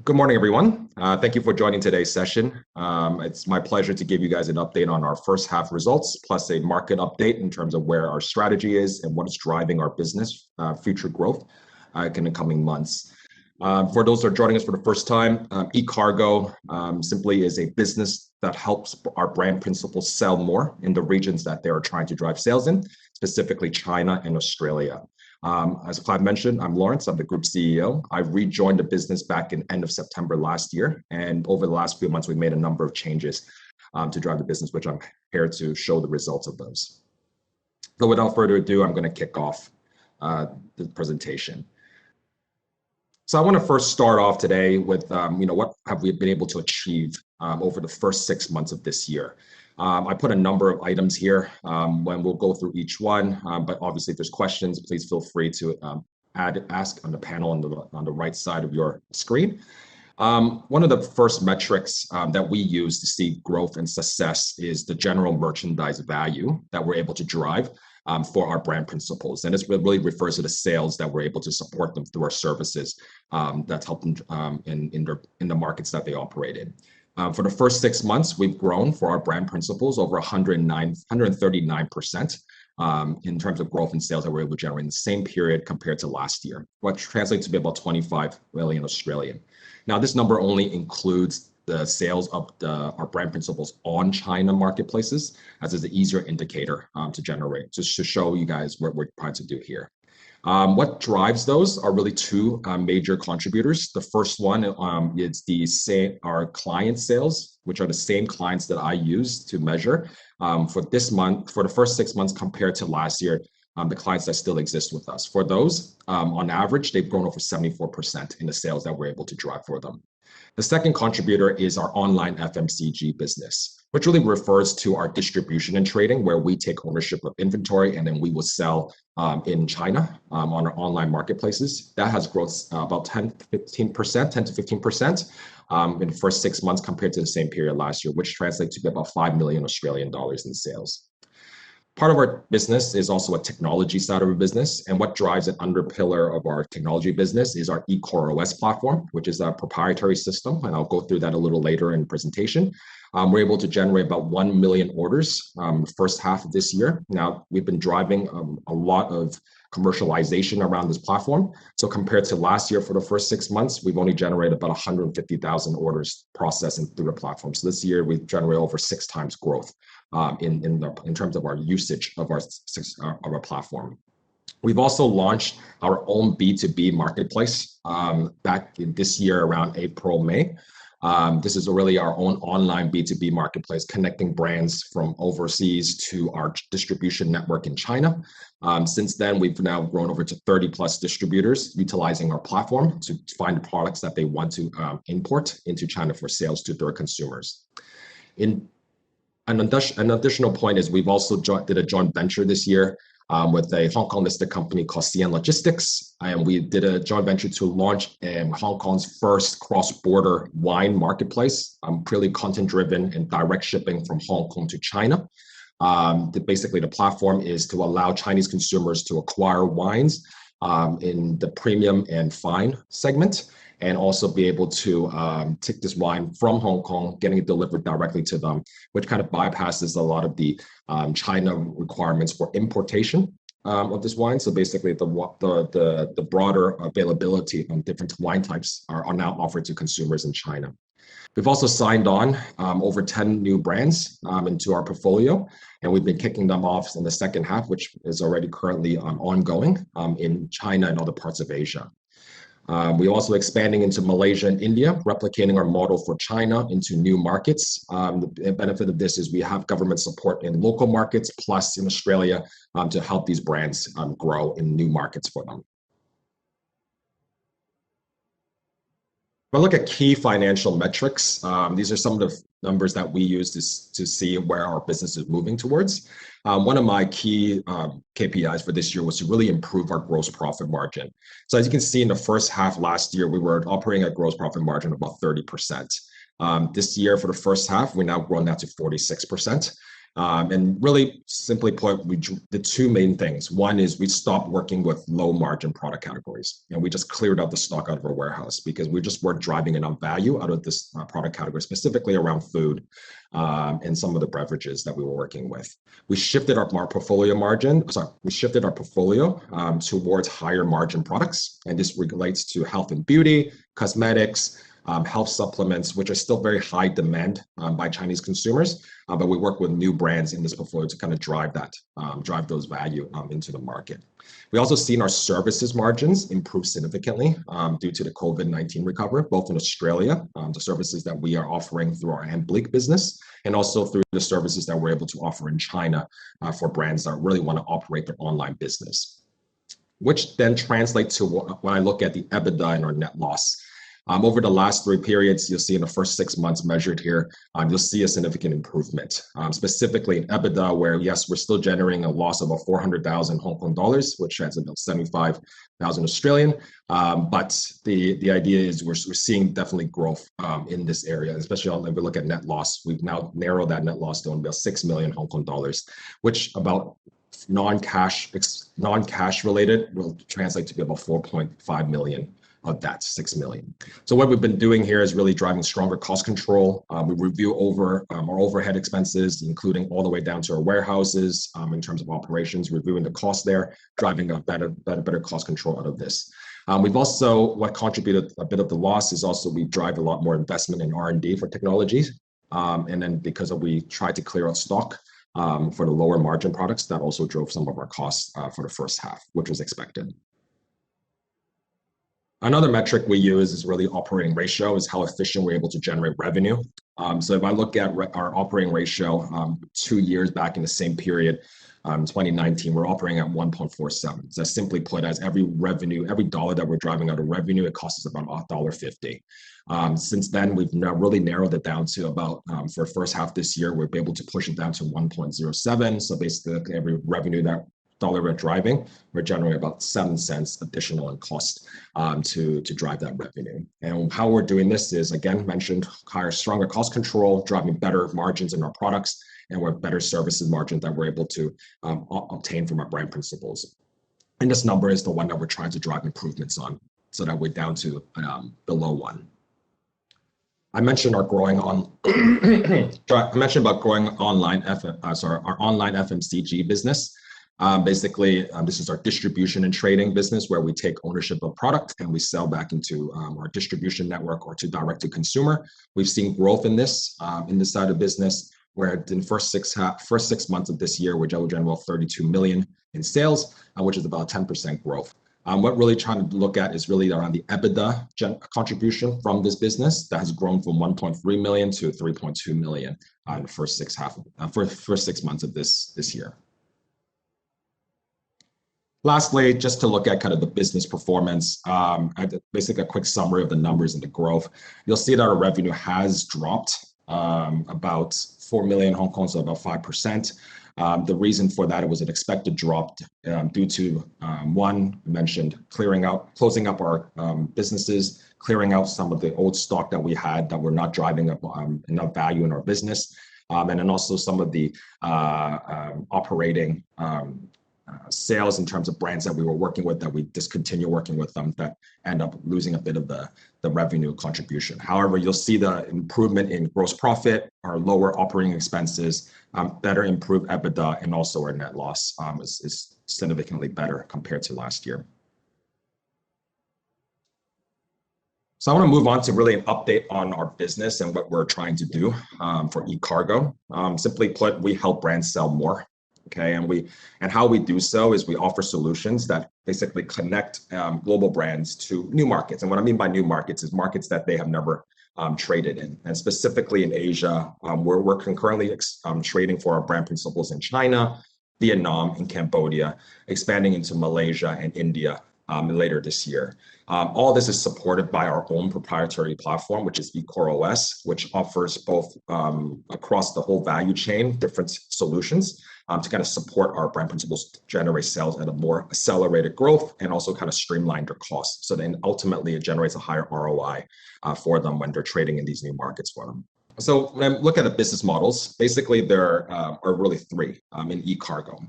Good morning, everyone. Thank you for joining today's session. It's my pleasure to give you guys an update on our first half results, plus a market update in terms of where our strategy is and what is driving our business future growth in the coming months. For those that are joining us for the first time, eCargo simply is a business that helps our brand principals sell more in the regions that they are trying to drive sales in, specifically China and Australia. As Clive mentioned, I'm Lawrence, I'm the group CEO. I rejoined the business back in end of September last year, and over the last few months, we've made a number of changes to drive the business, which I'm here to show the results of those. So without further ado, I'm gonna kick off the presentation. So I wanna first start off today with, what have we been able to achieve over the first 6 months of this year. I put a number of items here when we'll go through each one, but obviously if there's questions, please feel free to ask on the panel on the right side of your screen. One of the first metrics that we use to see growth and success is the general merchandise value that we're able to drive for our brand principals. And this really refers to the sales that we're able to support them through our services that's helping in the markets that they operate in. For the first 6 months, we've grown for our brand principals over 139% in terms of growth in sales that we're able to generate in the same period compared to last year, which translates to be about 25 million Australian. Now, this number only includes the sales of our brand principals on China marketplaces, as is an easier indicator to generate, just to show you guys what we're trying to do here. What drives those are really two major contributors. The first one is our client sales, which are the same clients that I use to measure. For this month, for the first 6 months compared to last year, the clients that still exist with us. For those, on average, they've grown over 74% in the sales that we're able to drive for them. The second contributor is our online FMCG business, which really refers to our distribution and trading, where we take ownership of inventory and then we will sell in China on our online marketplaces. That has growth about 10 to 15% in the first 6 months compared to the same period last year, which translates to about 5 million Australian dollars in sales. Part of our business is also a technology side of our business, and what drives an under pillar of our technology business is our eCargo platform, which is a proprietary system, and I'll go through that a little later in the presentation. We're able to generate about 1 million orders first half of this year. Now, we've been driving a lot of commercialization around this platform. So compared to last year for the first 6 months, we've only generated about 150,000 orders processing through the platform. So this year we've generated over 6 times growth in terms of our usage of our platform. We've also launched our own B2B marketplace back in this year around April, May. This is really our own online B2B marketplace, connecting brands from overseas to our distribution network in China. Since then, we've now grown over to 30 plus distributors utilizing our platform to find the products that they want to import into China for sales to their consumers. An additional point is we've also did a joint venture this year with a Hong Kong listed company called CN Logistics, and we did a joint venture to launch Hong Kong's first cross-border wine marketplace, purely content-driven and direct shipping from Hong Kong to China. Basically, the platform is to allow Chinese consumers to acquire wines in the premium and fine segment, and also be able to take this wine from Hong Kong, getting it delivered directly to them, which kind of bypasses a lot of the China requirements for importation of this wine. So basically, the broader availability of different wine types are now offered to consumers in China. We've also signed on over 10 new brands into our portfolio, and we've been kicking them off in the second half, which is already currently ongoing in China and other parts of Asia. We're also expanding into Malaysia and India, replicating our model for China into new markets. The benefit of this is we have government support in local markets, plus in Australia, to help these brands grow in new markets for them. If I look at key financial metrics, these are some of the numbers that we use to see where our business is moving towards. One of my key KPIs for this year was to really improve our gross profit margin. So as you can see in the first half last year, we were operating at gross profit margin of about 30%. This year for the first half, we're now grown that to 46%. And really simply put, the two main things. One is we stopped working with low margin product categories, and we just cleared out the stock out of our warehouse because we just weren't driving enough value out of this product category, specifically around food and some of the beverages that we were working with. We shifted our portfolio towards higher margin products, and this relates to health and beauty, cosmetics, health supplements, which are still very high demand by Chinese consumers. But we work with new brands in this portfolio to kind of drive those value into the market. We also seen our services margins improve significantly due to the COVID-19 recovery, both in Australia, the services that we are offering through our Bleak business, and also through the services that we're able to offer in China for brands that really want to operate their online business, which then translates to when I look at the EBITDA and our net loss. Over the last 3 periods, you'll see in the first 6 months measured here, you'll see a significant improvement, specifically in EBITDA, where yes, we're still generating a loss of about 400,000 Hong Kong dollars, which translates about 75,000 Australian. But the idea is we're seeing definitely growth in this area, especially when we look at net loss. We've now narrowed that net loss to about 6 million Hong Kong dollars, which about non-cash related will translate to be about 4.5 million of that 6 million. So what we've been doing here is really driving stronger cost control. We review our overhead expenses, including all the way down to our warehouses in terms of operations, reviewing the cost there, driving a better cost control out of this. We've also, what contributed a bit of the loss is also we drive a lot more investment in R&D for technologies. And then because we tried to clear out stock for the lower margin products, that also drove some of our costs for the first half, which was expected. Another metric we use is really operating ratio, is how efficient we're able to generate revenue. So if I look at our operating ratio 2 years back in the same period, 2019, we're operating at 1.47. So simply put, as every dollar that we're driving out of revenue, it costs us about $1.50. Since then, we've now really narrowed it down to about, for the first half this year, we're able to push it down to 1.07. So basically, every revenue that dollar we're driving, we're generating about 7 cents additional in cost to drive that revenue. And how we're doing this is, again, mentioned, stronger cost control, driving better margins in our products, and with better services margins that we're able to obtain from our brand principles. And this number is the one that we're trying to drive improvements on, so that we're down to below 1. I mentioned our growing on. I mentioned about growing our online FMCG business. Basically, this is our distribution and trading business, where we take ownership of product and we sell back into our distribution network or to direct to consumer. We've seen growth in this side of business, where in the first 6 months of this year, we generated about 32 million in sales, which is about 10% growth. What really trying to look at is really around the EBITDA contribution from this business that has grown from 1.3 million to 3.2 million in the first 6 months of this year. Lastly, just to look at kind of the business performance, basically a quick summary of the numbers and the growth. You'll see that our revenue has dropped about 4 million Hong Kong, so about 5%. The reason for that, it was an expected drop due to one, I mentioned closing up our businesses, clearing out some of the old stock that we had that were not driving up enough value in our business, and then also some of the operating sales in terms of brands that we were working with that we discontinue working with them, that end up losing a bit of the revenue contribution. However, you'll see the improvement in gross profit, our lower operating expenses, better improved EBITDA, and also our net loss is significantly better compared to last year. So I want to move on to really an update on our business and what we're trying to do for eCargo. Simply put, we help brands sell more. Okay, and how we do so is we offer solutions that basically connect global brands to new markets. And what I mean by new markets is markets that they have never traded in. And specifically in Asia, we're concurrently trading for our brand principles in China, Vietnam, and Cambodia, expanding into Malaysia and India later this year. All this is supported by our own proprietary platform, which is eCargo, which offers both across the whole value chain, different solutions to kind of support our brand principles to generate sales at a more accelerated growth and also kind of streamline their costs. So then ultimately it generates a higher ROI for them when they're trading in these new markets for them. So when I look at the business models, basically there are really three in eCargo.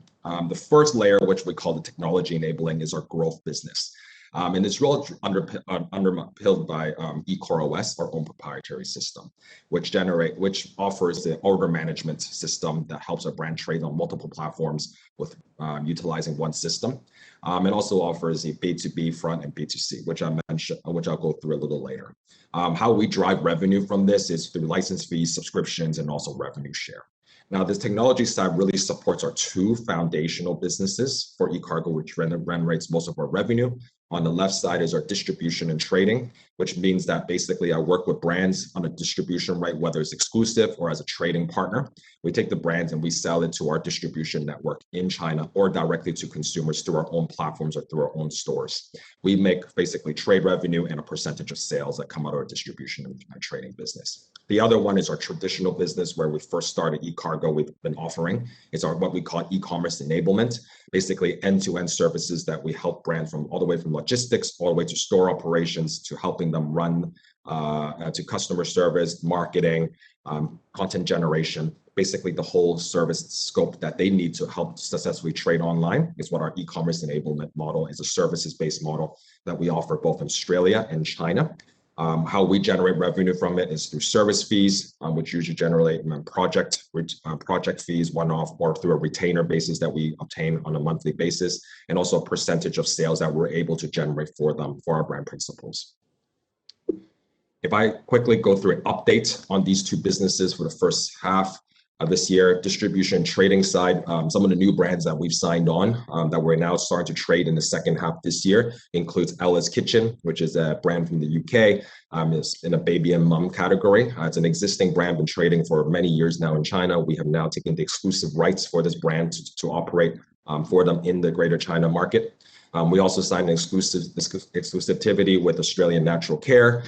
The first layer, which we call the technology enabling, is our growth business. And it's really underpinned by eCarOS, our own proprietary system, which offers the order management system that helps our brand trade on multiple platforms with utilizing one system. It also offers a B2B front and B2C, which I mentioned, which I'll go through a little later. How we drive revenue from this is through license fees, subscriptions, and also revenue share. Now, this technology side really supports our two foundational businesses for eCargo, which generates most of our revenue. On the left side is our distribution and trading, which means that basically I work with brands on a distribution right, whether it's exclusive or as a trading partner. We take the brands and we sell it to our distribution network in China or directly to consumers through our own platforms or through our own stores. We make basically trade revenue and a percentage of sales that come out of our distribution and trading business. The other one is our traditional business where we first started eCargo. We've been offering. It's our what we call e-commerce enablement, basically end-to-end services that we help brands from all the way from logistics all the way to store operations to helping them run to customer service, marketing, content generation. Basically, the whole service scope that they need to help successfully trade online is what our e-commerce enablement model is, a services-based model that we offer both in Australia and China. How we generate revenue from it is through service fees, which usually generate project fees, one-off, or through a retainer basis that we obtain on a monthly basis, and also a percentage of sales that we're able to generate for them for our brand principles. If I quickly go through an update on these two businesses for the first half of this year, distribution and trading side, some of the new brands that we've signed on that we're now starting to trade in the second half this year includes Ella's Kitchen, which is a brand from the UK. It's in a baby and mum category. It's an existing brand, been trading for many years now in China. We have now taken the exclusive rights for this brand to operate for them in the Greater China market. We also signed an exclusivity with Australian Natural Care,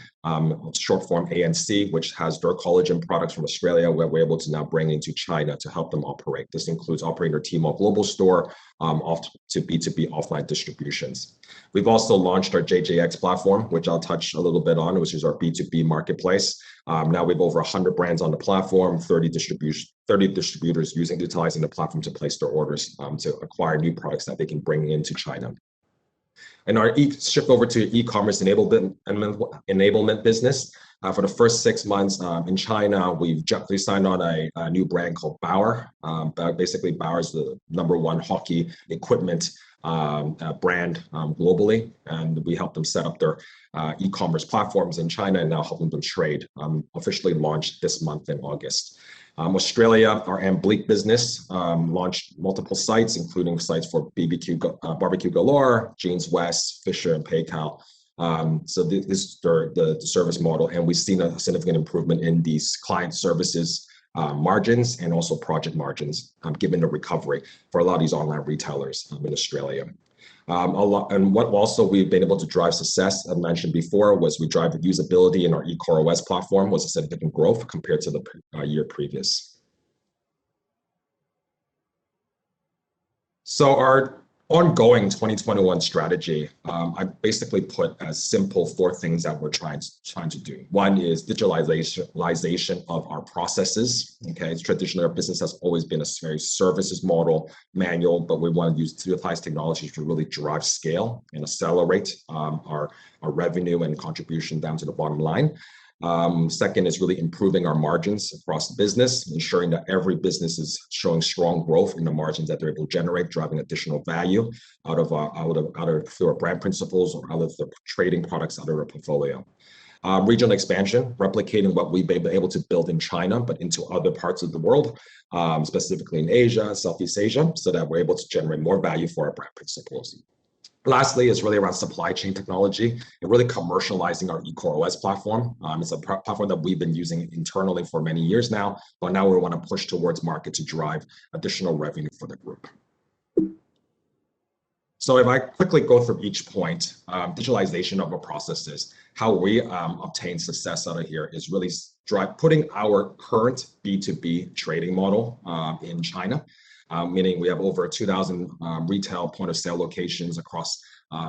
short form ANC, which has their collagen products from Australia, where we're able to now bring into China to help them operate. This includes operating their Tmall global store off to B2B offline distributions. We've also launched our JJX platform, which I'll touch a little bit on, which is our B2B marketplace. Now we have over 100 brands on the platform, 30 distributors utilizing the platform to place their orders to acquire new products that they can bring into China. And our shift over to e-commerce enablement business. For the first 6 months in China, we've signed on a new brand called Bauer. Basically, Bauer is the #1 hockey equipment brand globally, and we help them set up their e-commerce platforms in China and now helping them trade. Officially launched this month in August. Australia, our Ambleek business launched multiple sites, including sites for Barbecue Galore, Jeans West, Fisher, and PayCal. So this is the service model, and we've seen a significant improvement in these client services margins and also project margins, given the recovery for a lot of these online retailers in Australia. And what also we've been able to drive success, I mentioned before, was we drive the usability in our eCarOS platform was a significant growth compared to the year previous. So our ongoing 2021 strategy, I basically put as simple 4 things that we're trying to do. One is digitalization of our processes. Okay, traditionally our business has always been a very services model, manual, but we want to utilize technology to really drive scale and accelerate our revenue and contribution down to the bottom line. Second is really improving our margins across the business, ensuring that every business is showing strong growth in the margins that they're able to generate, driving additional value through our brand principles or out of the trading products out of our portfolio. Regional expansion, replicating what we've been able to build in China, but into other parts of the world, specifically in Asia, Southeast Asia, so that we're able to generate more value for our brand principles. Lastly, is really around supply chain technology and really commercializing our eCarOS platform. It's a platform that we've been using internally for many years now, but now we want to push towards market to drive additional revenue for the group. So if I quickly go through each point, digitalization of our processes, how we obtain success out of here is really putting our current B2B trading model in China. Meaning we have over 2,000 retail point of sale locations across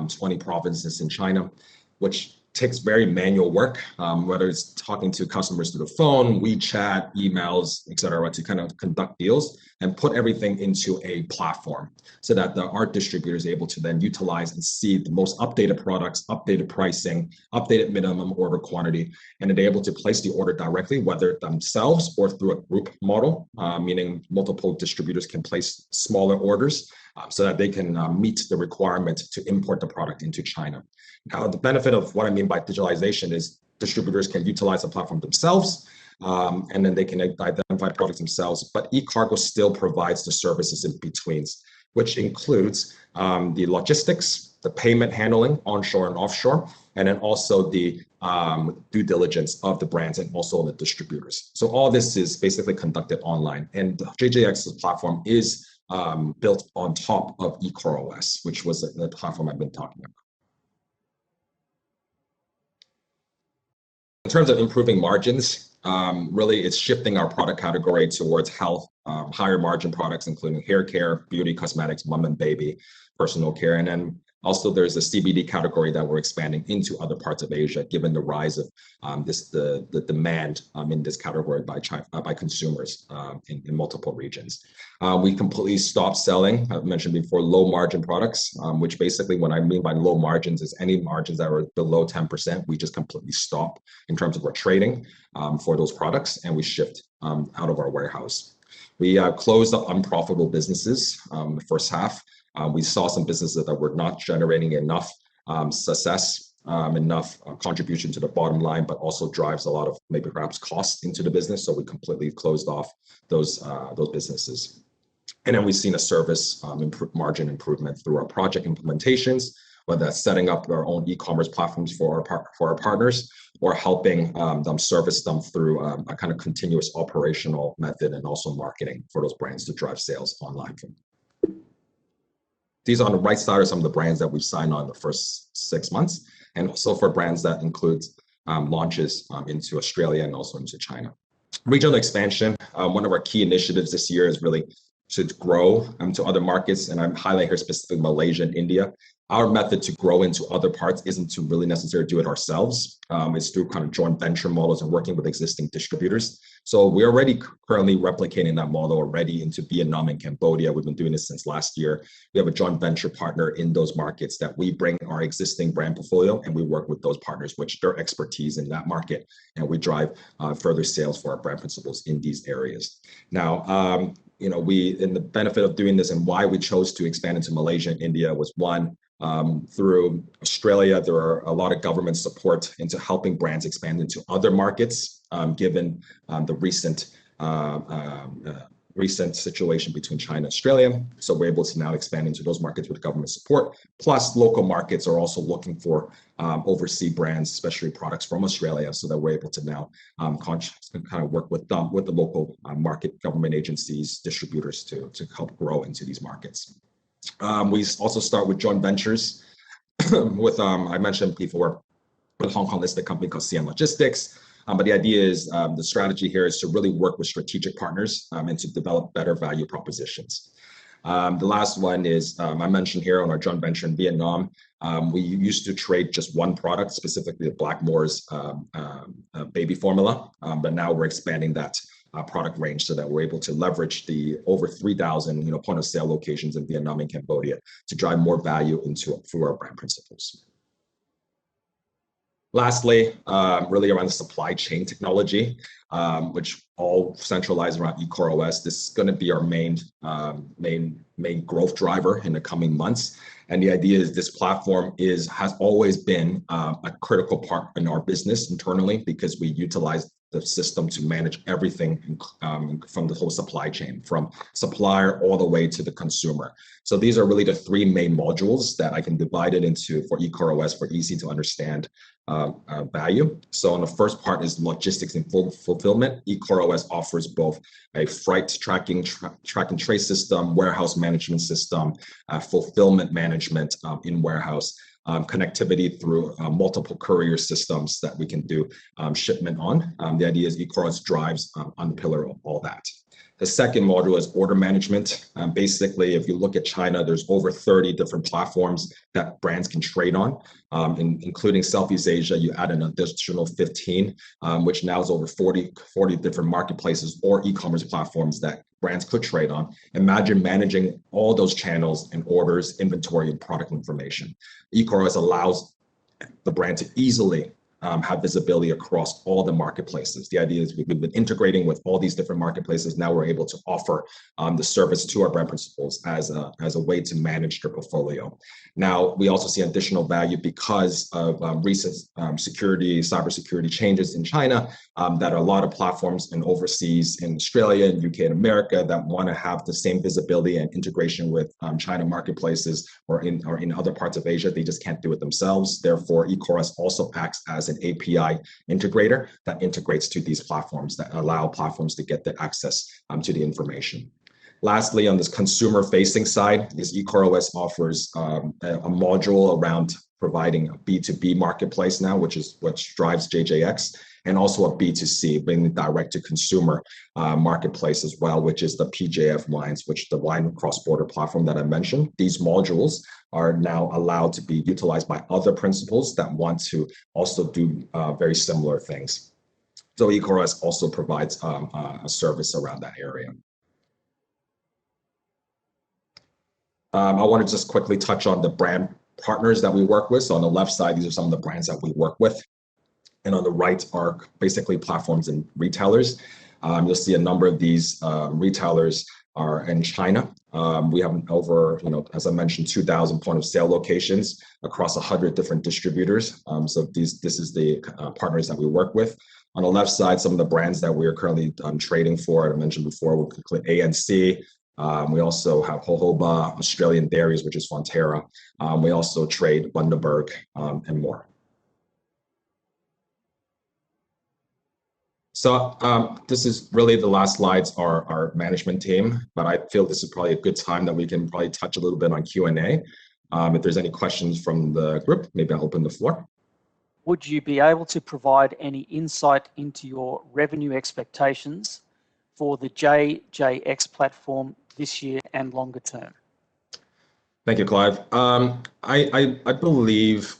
20 provinces in China, which takes very manual work, whether it's talking to customers through the phone, WeChat, emails, et cetera, to kind of conduct deals and put everything into a platform so that the art distributor is able to then utilize and see the most updated products, updated pricing, updated minimum order quantity, and they're able to place the order directly, whether themselves or through a group model, meaning multiple distributors can place smaller orders so that they can meet the requirement to import the product into China. Now, the benefit of what I mean by digitalization is distributors can utilize the platform themselves, and then they can identify products themselves, but eCargo still provides the services in betweens, which includes the logistics, the payment handling, onshore and offshore, and then also the due diligence of the brands and also the distributors. So all this is basically conducted online, and JJX's platform is built on top of eCarOS, which was the platform I've been talking about. In terms of improving margins, really it's shifting our product category towards health, higher margin products, including hair care, beauty, cosmetics, mom and baby, personal care. And then also there's a CBD category that we're expanding into other parts of Asia, given the rise of the demand in this category by consumers in multiple regions. We completely stopped selling, I've mentioned before, low margin products, which basically what I mean by low margins is any margins that are below 10%, we just completely stop in terms of our trading for those products, and we shift out of our warehouse. We closed up unprofitable businesses the first half. We saw some businesses that were not generating enough success, enough contribution to the bottom line, but also drives a lot of maybe perhaps costs into the business. So we completely closed off those businesses. And then we've seen a service margin improvement through our project implementations, whether that's setting up our own e-commerce platforms for our partners or helping them service them through a kind of continuous operational method and also marketing for those brands to drive sales online. These on the right side are some of the brands that we've signed on the first 6 months, and also for brands that includes launches into Australia and also into China. Regional expansion, one of our key initiatives this year is really to grow to other markets, and I'm highlighting here specifically Malaysia and India. Our method to grow into other parts isn't to really necessarily do it ourselves. It's through kind of joint venture models and working with existing distributors. So we're already currently replicating that model already into Vietnam and Cambodia. We've been doing this since last year. We have a joint venture partner in those markets that we bring our existing brand portfolio, and we work with those partners, which their expertise in that market, and we drive further sales for our brand principles in these areas. Now, in the benefit of doing this and why we chose to expand into Malaysia and India was one, through Australia, there are a lot of government support into helping brands expand into other markets, given the recent situation between China and Australia. So we're able to now expand into those markets with government support. Plus, local markets are also looking for overseas brands, especially products from Australia, so that we're able to now kind of work with them, with the local market government agencies, distributors to help grow into these markets. We also start with joint ventures with, I mentioned before, with Hong Kong listed company called CN Logistics. But the idea is the strategy here is to really work with strategic partners and to develop better value propositions. The last one is I mentioned here on our joint venture in Vietnam. We used to trade just one product, specifically the Blackmore's baby formula, but now we're expanding that product range so that we're able to leverage the over 3,000 point of sale locations in Vietnam and Cambodia to drive more value through our brand principles. Lastly, really around the supply chain technology, which all centralized around eCarOS. This is going to be our main growth driver in the coming months. And the idea is this platform has always been a critical part in our business internally, because we utilize the system to manage everything from the whole supply chain, from supplier all the way to the consumer. So these are really the three main modules that I can divide it into for eCarOS for easy to understand value. So on the first part is logistics and fulfillment. eCarOS offers both a freight tracking track and trace system, warehouse management system, fulfillment management in warehouse, connectivity through multiple courier systems that we can do shipment on. The idea is eCarOS drives on the pillar of all that. The second module is order management. Basically, if you look at China, there's over 30 different platforms that brands can trade on, including Southeast Asia. You add an additional 15, which now is over 40 different marketplaces or e-commerce platforms that brands could trade on. Imagine managing all those channels and orders, inventory, and product information. eCargo allows the brand to easily have visibility across all the marketplaces. The idea is we've been integrating with all these different marketplaces. Now we're able to offer the service to our brand principals as a way to manage their portfolio. Now, we also see additional value because of recent cybersecurity changes in China, that are a lot of platforms in overseas in Australia and UK and America that want to have the same visibility and integration with China marketplaces or in other parts of Asia. They just can't do it themselves. Therefore, eCargo also acts as an API integrator that integrates to these platforms that allow platforms to get the access to the information. Lastly, on this consumer-facing side, this eCargo offers a module around providing a B2B marketplace now, which drives JJX, and also a B2C, bringing direct-to-consumer marketplace as well, which is the PJF Wines, which the wine cross-border platform that I mentioned. These modules are now allowed to be utilized by other principals that want to also do very similar things. So eCargo also provides a service around that area. I want to just quickly touch on the brand partners that we work with. So on the left side, these are some of the brands that we work with. And on the right are basically platforms and retailers. You'll see a number of these retailers are in China. We have over, as I mentioned, 2,000 point of sale locations across 100 different distributors. So this is the partners that we work with. On the left side, some of the brands that we are currently trading for, I mentioned before, we include ANC. We also have Jojoba, Australian Dairies, which is Fonterra. We also trade Bundaberg and more. So this is really the last slides are our management team, but I feel this is probably a good time that we can probably touch a little bit on Q&A. If there's any questions from the group, maybe I'll open the floor. Would you be able to provide any insight into your revenue expectations for the JJX platform this year and longer term? Thank you, Clive. I believe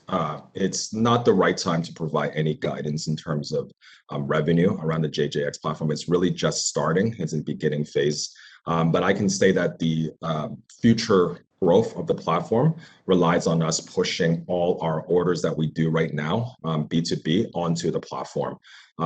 it's not the right time to provide any guidance in terms of revenue around the JJX platform. It's really just starting. It's in the beginning phase. But I can say that the future growth of the platform relies on us pushing all our orders that we do right now, B2B, onto the platform.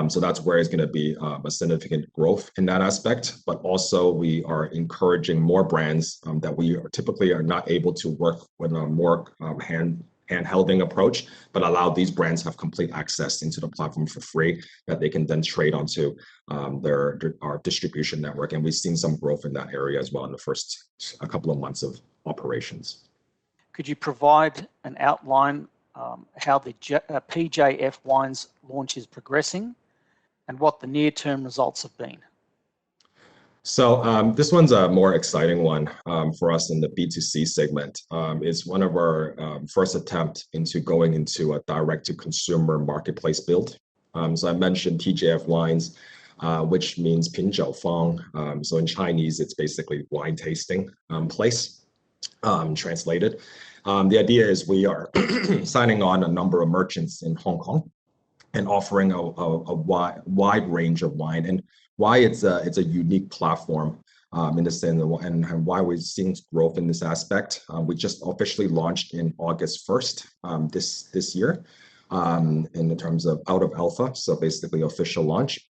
So that's where it's going to be a significant growth in that aspect. But also we are encouraging more brands that we typically are not able to work with a more hand-holding approach, but allow these brands have complete access into the platform for free that they can then trade onto our distribution network. And we've seen some growth in that area as well in the first couple of months of operations. Could you provide an outline how the PJF Wines launch is progressing and what the near-term results have been? So this one's a more exciting one for us in the B2C segment. It's one of our first attempt into going into a direct-to-consumer marketplace build. So I mentioned PJF Wines, which means 品酒坊. So in Chinese, it's basically wine tasting place, translated. The idea is we are signing on a number of merchants in Hong Kong and offering a wide range of wine. And why it's a unique platform in the sense, and why we're seeing growth in this aspect. We just officially launched in August 1st this year in terms of out of alpha, so basically official launch.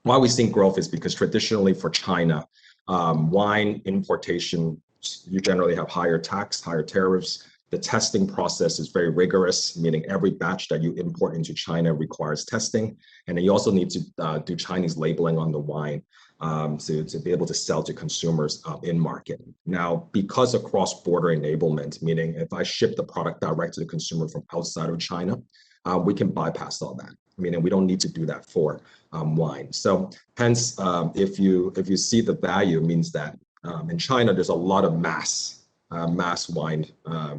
Why we're seeing growth is because traditionally for China, wine importation, you generally have higher tax, higher tariffs. The testing process is very rigorous, meaning every batch that you import into China requires testing. And then you also need to do Chinese labeling on the wine to be able to sell to consumers in market. Now, because of cross-border enablement, meaning if I ship the product direct to the consumer from outside of China, we can bypass all that. Meaning we don't need to do that for wine. So hence, if you see the value, it means that in China, there's a lot of mass wine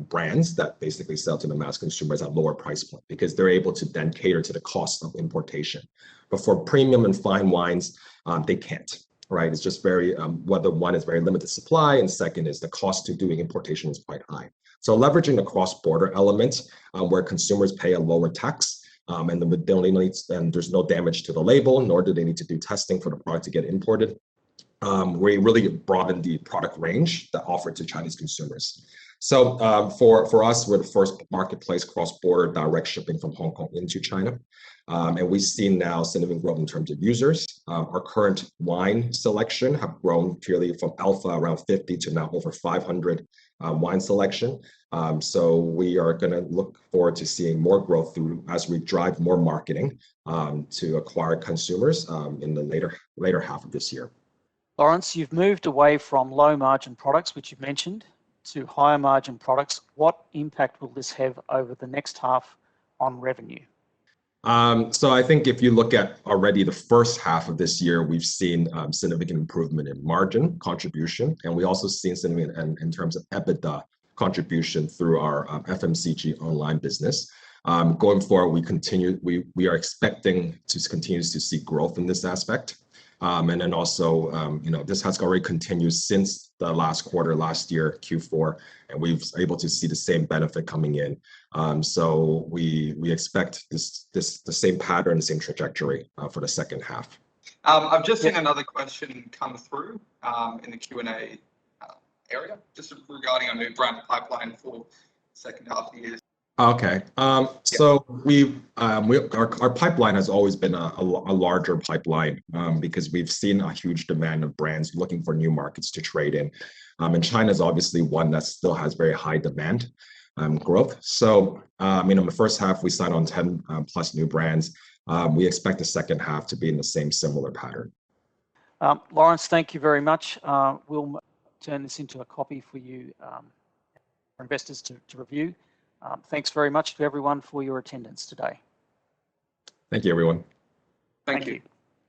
brands that basically sell to the mass consumers at lower price point because they're able to then cater to the cost of importation. But for premium and fine wines, they can't, right? It's just very, whether one is very limited supply and second is the cost to doing importation is quite high. So leveraging the cross-border element where consumers pay a lower tax and there's no damage to the label, nor do they need to do testing for the product to get imported. We really broadened the product range that offered to Chinese consumers. So for us, we're the first marketplace cross-border direct shipping from Hong Kong into China. And we've seen now significant growth in terms of users. Our current wine selection have grown purely from alpha around 50 to now over 500 wine selection. So we are going to look forward to seeing more growth through as we drive more marketing to acquire consumers in the later half of this year. Lawrence, you've moved away from low margin products, which you've mentioned, to higher margin products. What impact will this have over the next half on revenue? So I think if you look at already the first half of this year, we've seen significant improvement in margin contribution, and we also seen significant in terms of EBITDA contribution through our FMCG online business. Going forward, we are expecting to continue to see growth in this aspect. And then also, this has already continued since the last quarter, last year, Q4, and we've able to see the same benefit coming in. So we expect the same pattern, the same trajectory for the second half. I've just seen another question come through in the Q&A area, just regarding our new brand pipeline for the second half of the year. Okay. So our pipeline has always been a larger pipeline because we've seen a huge demand of brands looking for new markets to trade in. And China is obviously one that still has very high demand growth. So, in the first half, we signed on 10 plus new brands. We expect the second half to be in the same similar pattern. Lawrence, thank you very much. We'll turn this into a copy for you, for investors to review. Thanks very much to everyone for your attendance today. Thank you, everyone. Thank you.